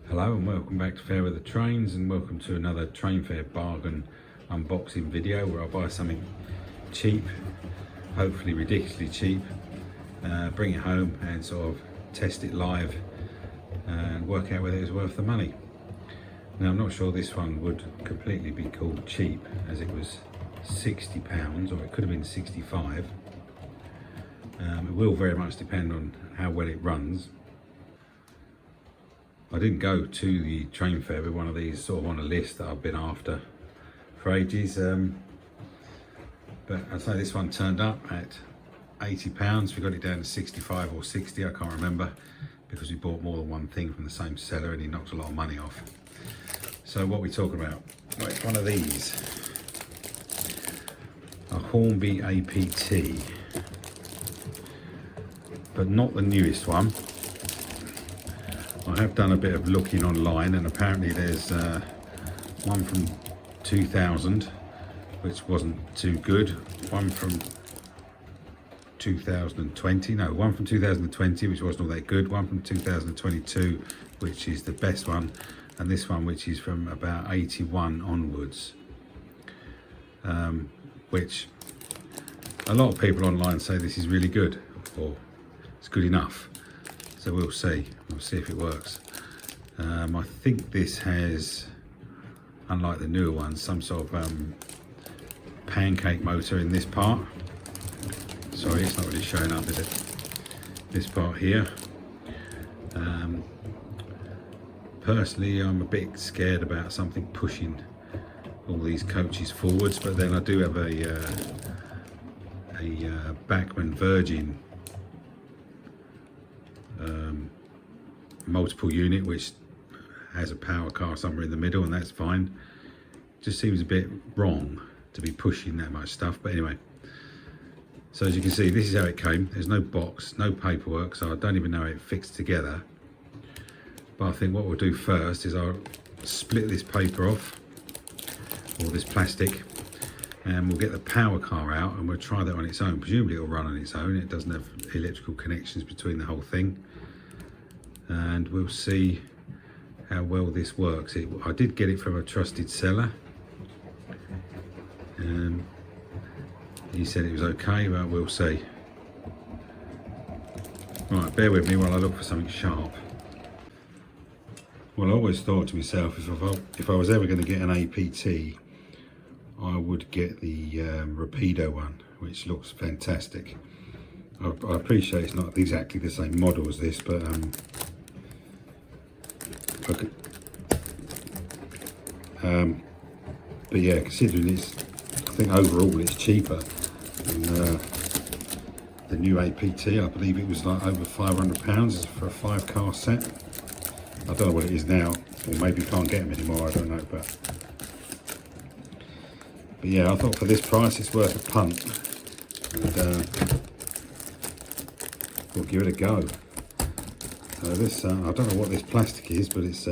Hello and welcome back to Fair Weather Trains, and welcome to another Train Fair bargain unboxing video where I buy something cheap, hopefully ridiculously cheap, bring it home and sort of test it live and work out whether it's worth the money. Now I'm not sure this one would completely be called cheap, as it was £60, or it could have been 65. It will very much depend on how well it runs. I didn't go to the train fair with one of these sort of on a list that I've been after for ages, but I'd say this one turned up at £80. We got it down to 65 or 60, I can't remember, because we bought more than one thing from the same seller and he knocked a lot of money off. So what are we talking about? Well, it's one of these, a Hornby APT, but not the newest one. I have done a bit of looking online, and apparently there's one from 2000 which wasn't too good, one from 2020, no, one from 2020 which wasn't all that good, one from 2022 which is the best one, and this one which is from about 81 onwards, which a lot of people online say this is really good, or it's good enough. So we'll see if it works. I think this has, unlike the newer ones, some sort of pancake motor in this part. Sorry, it's not really showing up, is it? This part here. Personally, I'm a bit scared about something pushing all these coaches forwards, but then I do have a Bachmann Virgin multiple unit which has a power car somewhere in the middle, and that's fine. Just seems a bit wrong to be pushing that much stuff, but anyway. So as you can see, this is how it came. There's no box, no paperwork, so I don't even know how it fixed together. But I think what we'll do first is I'll split this paper off, or this plastic, and we'll get the power car out and we'll try that on its own. Presumably it'll run on its own. It doesn't have electrical connections between the whole thing, and we'll see how well this works. I did get it from a trusted seller, and he said it was okay, but we'll see. Right, bear with me while I look for something sharp. Well, I always thought to myself, if I was ever going to get an APT, I would get the Rapido one, which looks fantastic. I appreciate it's not exactly the same model as this, but but yeah, considering I think overall it's cheaper than the new APT. I believe it was like over £500 for a 5-car set. I don't know what it is now, or maybe you can't get them anymore, I don't know, but yeah, I thought for this price it's worth a punt, and we'll give it a go. This I don't know what this plastic is, but it's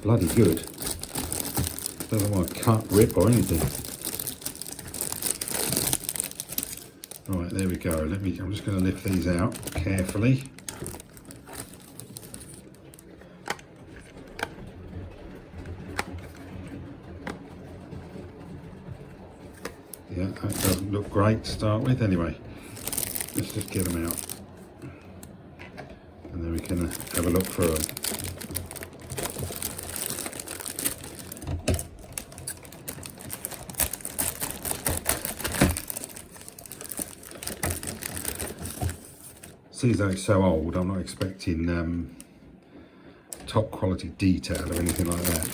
bloody good. Doesn't want to cut, rip or anything. Right, there we go. I'm just going to lift these out carefully. Yeah, that doesn't look great to start with. Anyway, let's just get them out, and then we can have a look through them. See, though it's so old, I'm not expecting top quality detail or anything like that.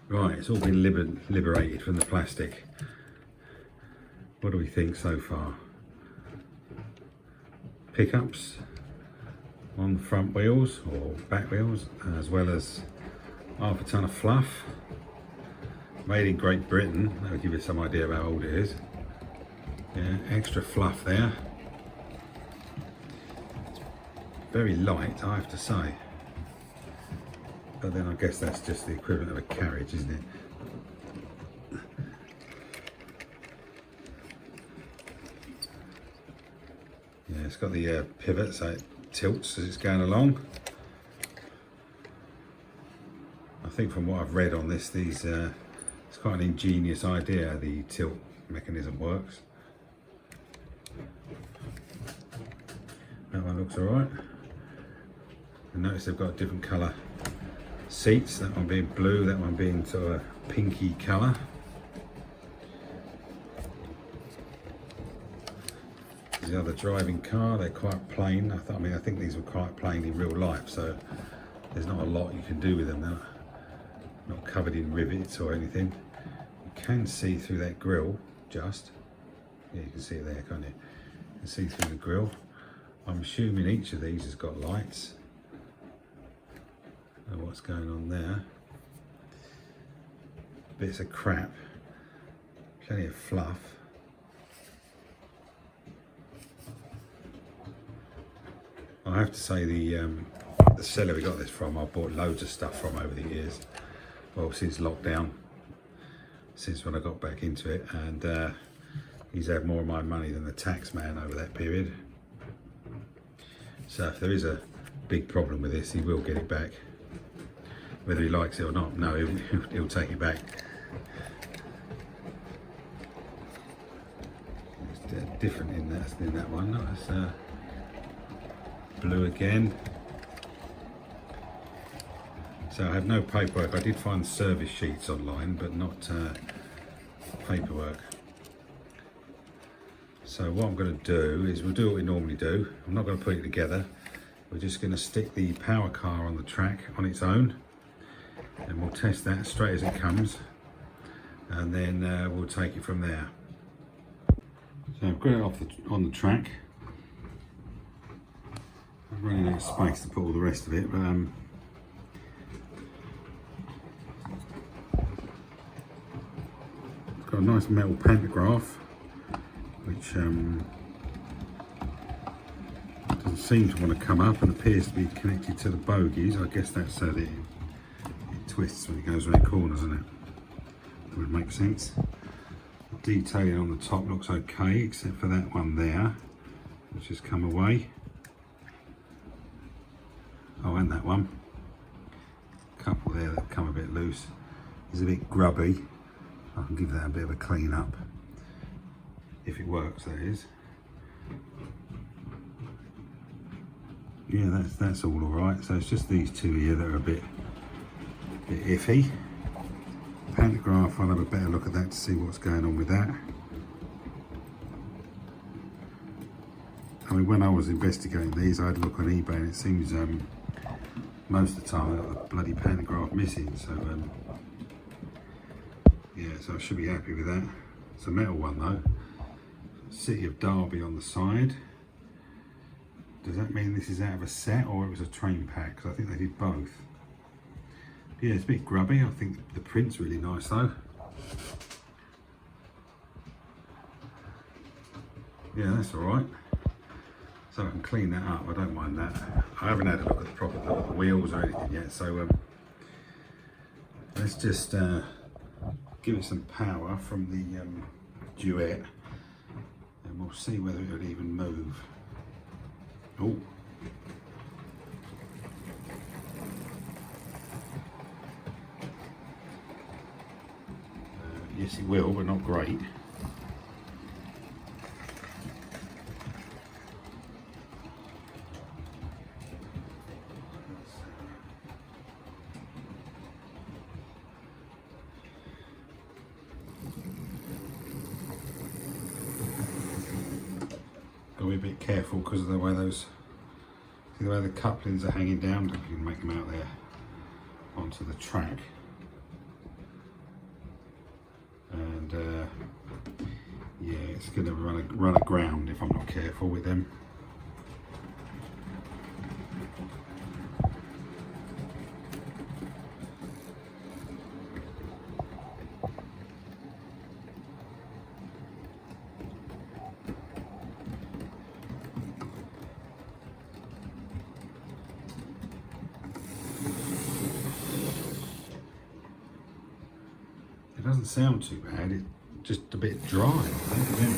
Right, it's all been liberated from the plastic. What do we think so far? Pickups on the front wheels or back wheels, as well as half a ton of fluff. Made in Great Britain, that'll give you some idea of how old it is. Yeah, extra fluff there. Very light, I have to say. but then I guess that's just the equivalent of a carriage, isn't it? Yeah, it's got the pivot, so it tilts as it's going along. I think from what I've read on this, it's quite an ingenious idea how the tilt mechanism works. That one looks alright. And notice they've got different colour seats, that one being blue, that one being sort of a pinky colour. The other driving car, they're quite plain. I think these were quite plain in real life, so there's not a lot you can do with them. They're not covered in rivets or anything. You can see through that grille, just. Yeah, you can see it there, can't you? You can see through the grille. I'm assuming each of these has got lights. Don't know what's going on there. Bits of crap. Plenty of fluff. I have to say the seller we got this from, I bought loads of stuff from over the years. Well, since lockdown, since when I got back into it, and he's had more of my money than the tax man over that period. So if there is a big problem with this, he will get it back. Whether he likes it or not, no, he'll take it back. It's different in that one. That's blue again. So I have no paperwork. I did find service sheets online, but not paperwork. So what I'm going to do is we'll do what we normally do. I'm not going to put it together. We're just going to stick the power car on the track on its own, and we'll test that straight as it comes, and then we'll take it from there. So I've got it on the track. I'm running out of space to put all the rest of it, but it's got a nice metal pantograph, which doesn't seem to want to come up and appears to be connected to the bogies. I guess that's so that it twists when it goes around corners, isn't it? That would make sense. The detailing on the top looks okay, except for that one there, which has come away. Oh, and that one. A couple there that come a bit loose. It's a bit grubby. I can give that a bit of a clean up. If it works, that is. Yeah, that's all alright. So it's just these two here that are a bit iffy. Pantograph, I'll have a better look at that to see what's going on with that. I mean, when I was investigating these, I had a look on eBay, and it seems most of the time I got the bloody pantograph missing. So yeah, so I should be happy with that. It's a metal one though. City of Derby on the side. Does that mean this is out of a set or it was a train pack? Because I think they did both. Yeah, it's a bit grubby. I think the print's really nice though. Yeah, that's all right. So I can clean that up. I don't mind that. I haven't had a look at the proper look at the wheels or anything yet. So let's just give it some power from the duet, and we'll see whether it would even move. Oh. Yes, it will, but not great. Got to be a bit careful because of the way the couplings are hanging down. If you can make them out there onto the track. And yeah, it's going to run aground if I'm not careful with them. doesn't sound too bad. It's just a bit dry, I think.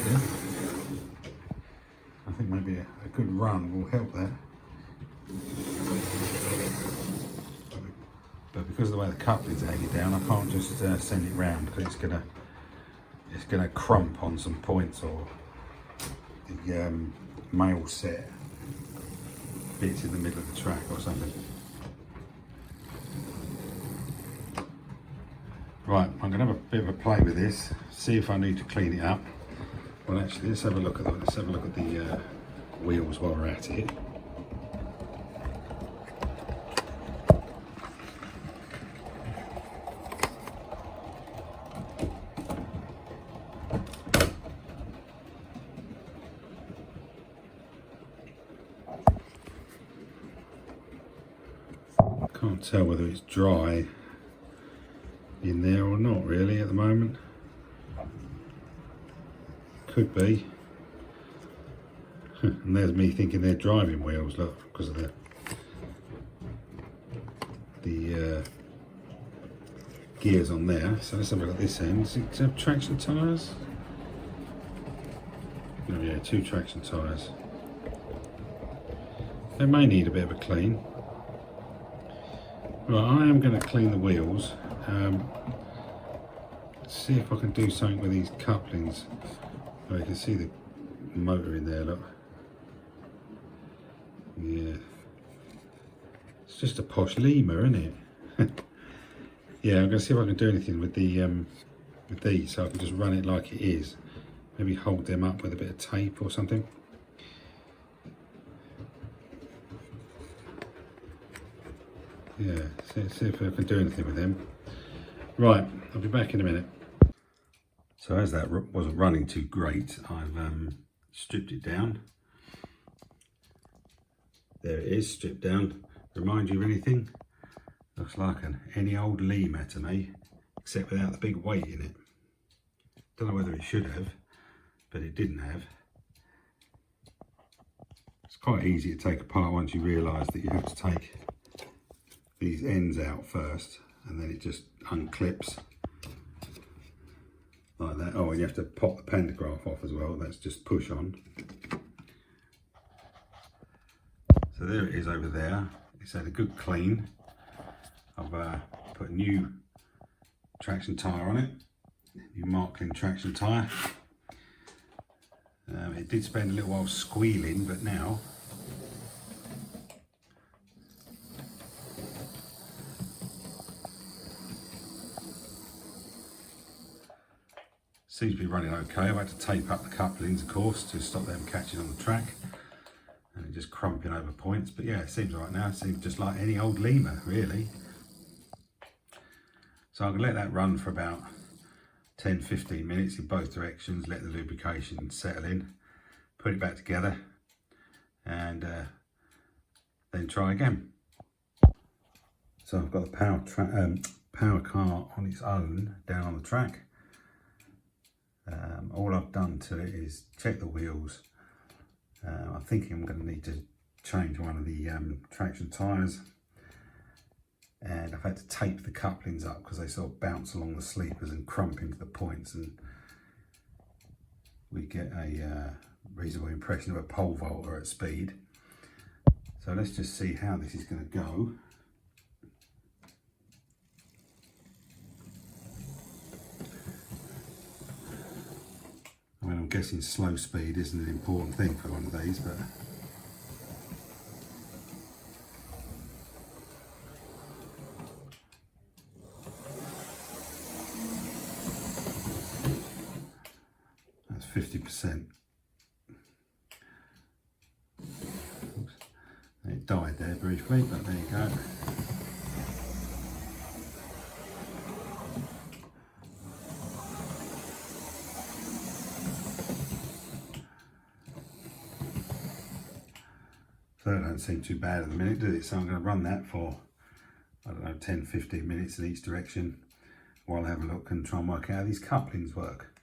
I think maybe a good run will help that. But because of the way the coupling's hanging down, I can't just send it round because it's gonna crump on some points or the mail set bits in the middle of the track or something. Right, I'm gonna have a bit of a play with this, see if I need to clean it up. Well, actually, let's have a look at the wheels while we're at it. Can't tell whether it's dry in there or not really at the moment. Could be. And there's me thinking they're driving wheels, look, because of the gears on there. So let's have a look at this end. Does it have traction tyres? Oh yeah, 2 traction tyres. They may need a bit of a clean. Right, I am going to clean the wheels. See if I can do something with these couplings. Oh, you can see the motor in there, look. Yeah. It's just a posh lemur, isn't it? Yeah, I'm going to see if I can do anything with these, so I can just run it like it is. Maybe hold them up with a bit of tape or something. Yeah, see if I can do anything with them. Right, I'll be back in a minute. So as that wasn't running too great, I've stripped it down. There it is, stripped down. Remind you of anything? Looks like any old lemur to me, except without the big weight in it. Don't know whether it should have, but it didn't have. It's quite easy to take apart once you realise that you have to take these ends out first, and then it just unclips like that. Oh, and you have to pop the pantograph off as well. That's just push on. So there it is over there. It's had a good clean. I've put a new traction tyre on it, new Marklin traction tyre. It did spend a little while squealing, but now seems to be running okay. I've had to tape up the couplings, of course, to stop them catching on the track and it just crumping over points. But yeah, it seems right now. It seems just like any old lemur, really. So I'm going to let that run for about 10-15 minutes in both directions, let the lubrication settle in, put it back together, and then try again. So I've got the power car on its own down on the track. All I've done to it is check the wheels. I'm thinking I'm going to need to change one of the traction tyres, and I've had to tape the couplings up because they sort of bounce along the sleepers and crump into the points, and we get a reasonable impression of a pole vaulter at speed. So let's just see how this is going to go. I mean, I'm guessing slow speed isn't an important thing for one of these, but that's 50%. Oops. It died there briefly, but there you go. So that don't seem too bad at the minute, does it? So I'm going to run that for, I don't know, 10-15 minutes in each direction while I have a look and try and work out how these couplings work.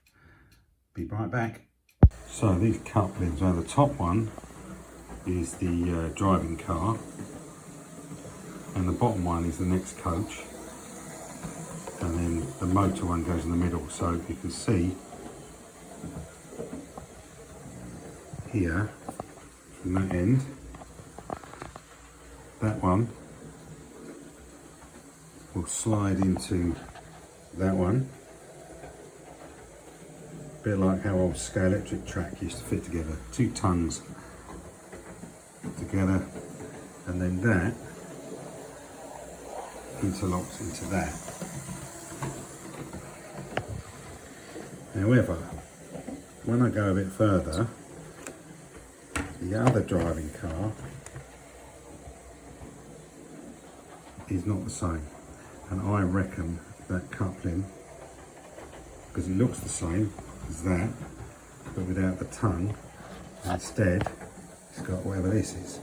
Be right back. So these couplings, well, the top one is the driving car, and the bottom one is the next coach. and then the motor one goes in the middle. So you can see here from that end, that one will slide into that one, a bit like how old Scalextric track used to fit together, two tongues together, and then that interlocks into that. However, when I go a bit further, the other driving car is not the same, and I reckon that coupling, because it looks the same as that but without the tongue, instead it's got whatever this is.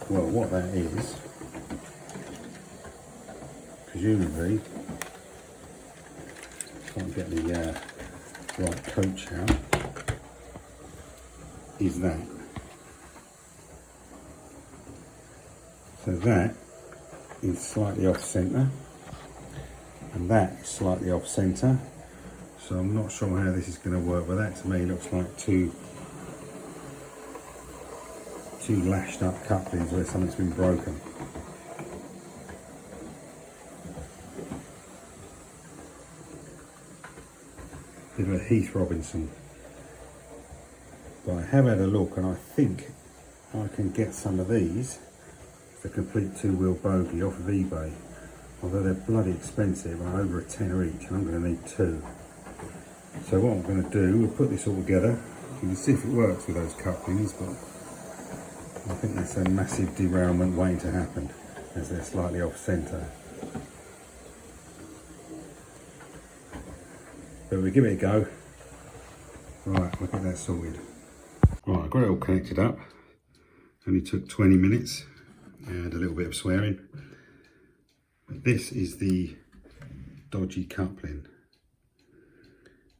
Well, what that is, presumably, can't get the right coach out, is that. So that is slightly off centre, and that is slightly off centre. So I'm not sure how this is going to work, but that to me looks like two lashed up couplings where something's been broken. Bit of a Heath Robinson. But I have had a look, and I think I can get some of these, the complete two-wheel bogey, off of eBay. Although they're bloody expensive, over a tenner each, and I'm going to need two. So what I'm going to do, we'll put this all together. You can see if it works with those couplings, but I think that's a massive derailment waiting to happen, as they're slightly off centre. But we'll give it a go. Right, we'll get that sorted. Right, I've got it all connected up. Only took 20 minutes and a little bit of swearing. But this is the dodgy coupling.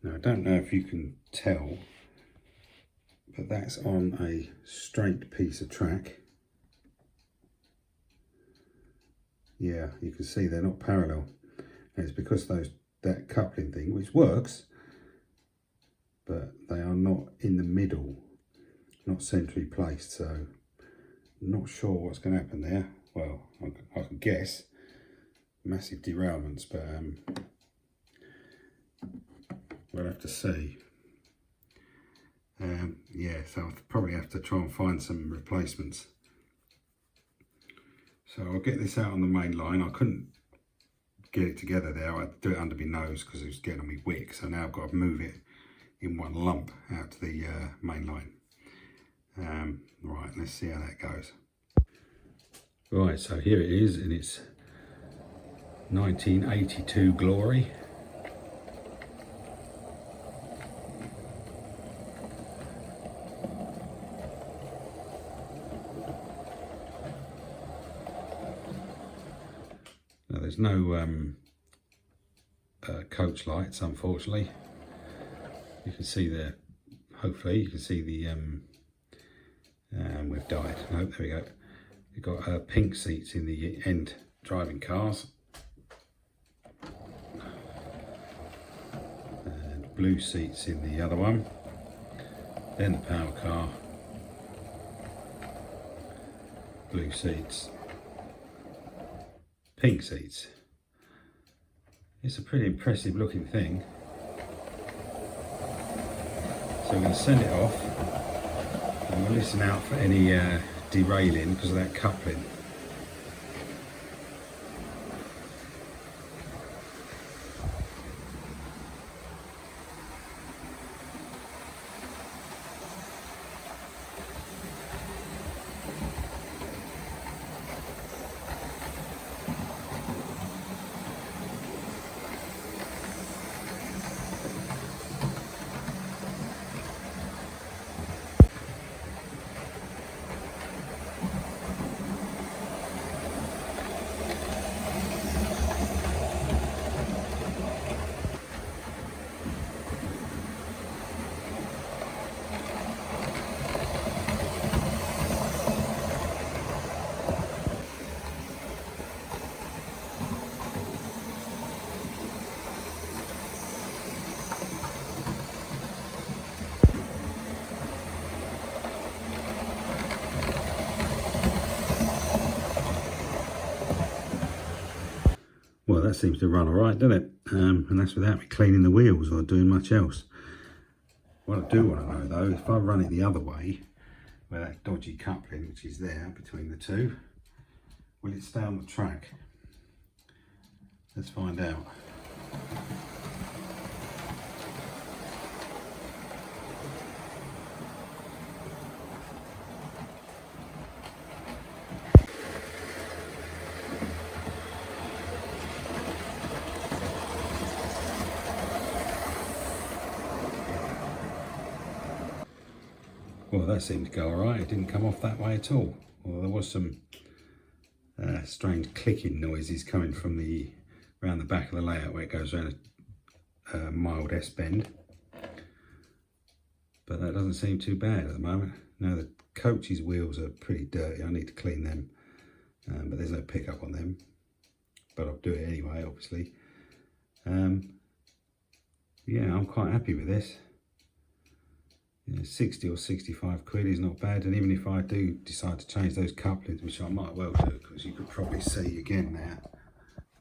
Now I don't know if you can tell, but that's on a straight piece of track. Yeah, you can see they're not parallel. And it's because that coupling thing, which works, but they are not in the middle, not centrally placed. So I'm not sure what's going to happen there. Well, I can guess massive derailments, but we'll have to see. Yeah, so I'll probably have to try and find some replacements. So I'll get this out on the main line. I couldn't get it together there. I had to do it under my nose because it was getting on my wick. So now I've got to move it in one lump out to the main line. Right, let's see how that goes. Right, so here it is in its 1982 glory. Now there's no coach lights, unfortunately. You can see there, hopefully you can see the we've died. No, there we go. We've got pink seats in the end driving cars and blue seats in the other one. Then the power car, blue seats, pink seats. It's a pretty impressive looking thing. So we're going to send it off and we'll listen out for any derailing because of that coupling. that seems to run all right, doesn't it? And that's without me cleaning the wheels or doing much else. What I do want to know though, if I run it the other way, where that dodgy coupling which is there between the two, will it stay on the track? Let's find out. Well, that seemed to go all right. It didn't come off that way at all. Well, there was some strange clicking noises coming from around the back of the layout where it goes around a mild S-bend. But that doesn't seem too bad at the moment. Now the coach's wheels are pretty dirty. I need to clean them, but there's no pickup on them. But I'll do it anyway, obviously. Yeah, I'm quite happy with this. 60 or 65 quid is not bad, and even if I do decide to change those couplings, which I might well do, because you could probably see again now,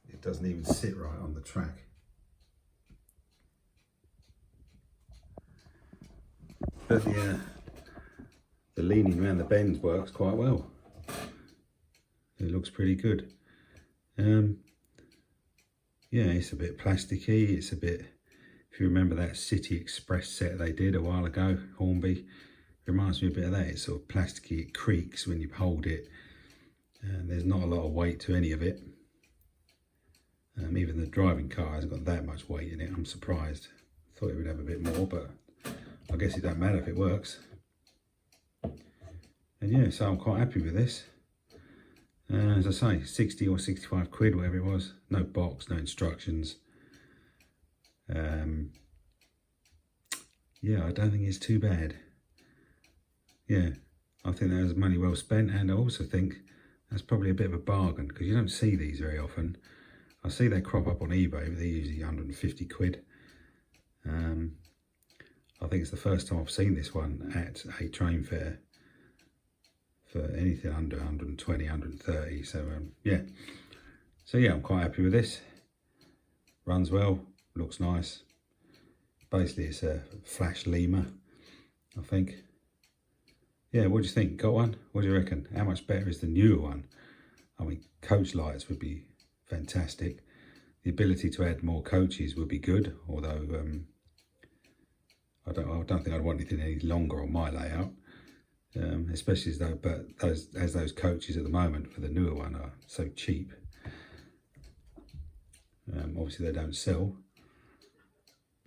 it doesn't even sit right on the track. But the leaning around the bends works quite well. It looks pretty good. Yeah, it's a bit plasticky, it's a bit, if you remember that City Express set they did a while ago, Hornby, it reminds me a bit of that. It's sort of plasticky, it creaks when you hold it, and there's not a lot of weight to any of it. Even the driving car hasn't got that much weight in it. I'm surprised. Thought it would have a bit more, but I guess it don't matter if it works. And yeah, so I'm quite happy with this. As I say, 60 or 65 quid, whatever it was. No box, no instructions. Yeah, I don't think it's too bad. Yeah, I think that was money well spent, and I also think that's probably a bit of a bargain, because you don't see these very often. I see they crop up on eBay, but they're usually 150 quid. I think it's the first time I've seen this one at a train fair for anything under 120, 130. So yeah, I'm quite happy with this. Runs well, looks nice. Basically it's a flash lemur, I think. Yeah, what do you think? Got one? What do you reckon? How much better is the newer one? I mean, coach lights would be fantastic. The ability to add more coaches would be good, although I don't think I'd want anything any longer on my layout. Especially as those coaches at the moment for the newer one are so cheap. Obviously they don't sell.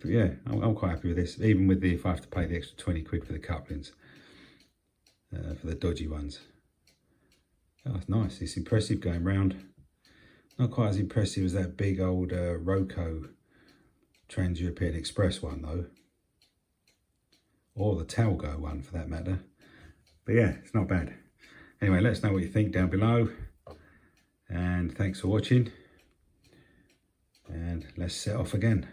But yeah, I'm quite happy with this, even with if I have to pay the extra 20 quid for the couplings, for the dodgy ones. Oh, it's nice, it's impressive going round. Not quite as impressive as that big old Loco Trans-European Express one though. Or the Talgo one for that matter. But yeah, it's not bad. Anyway, let us know what you think down below. And thanks for watching. And let's set off again.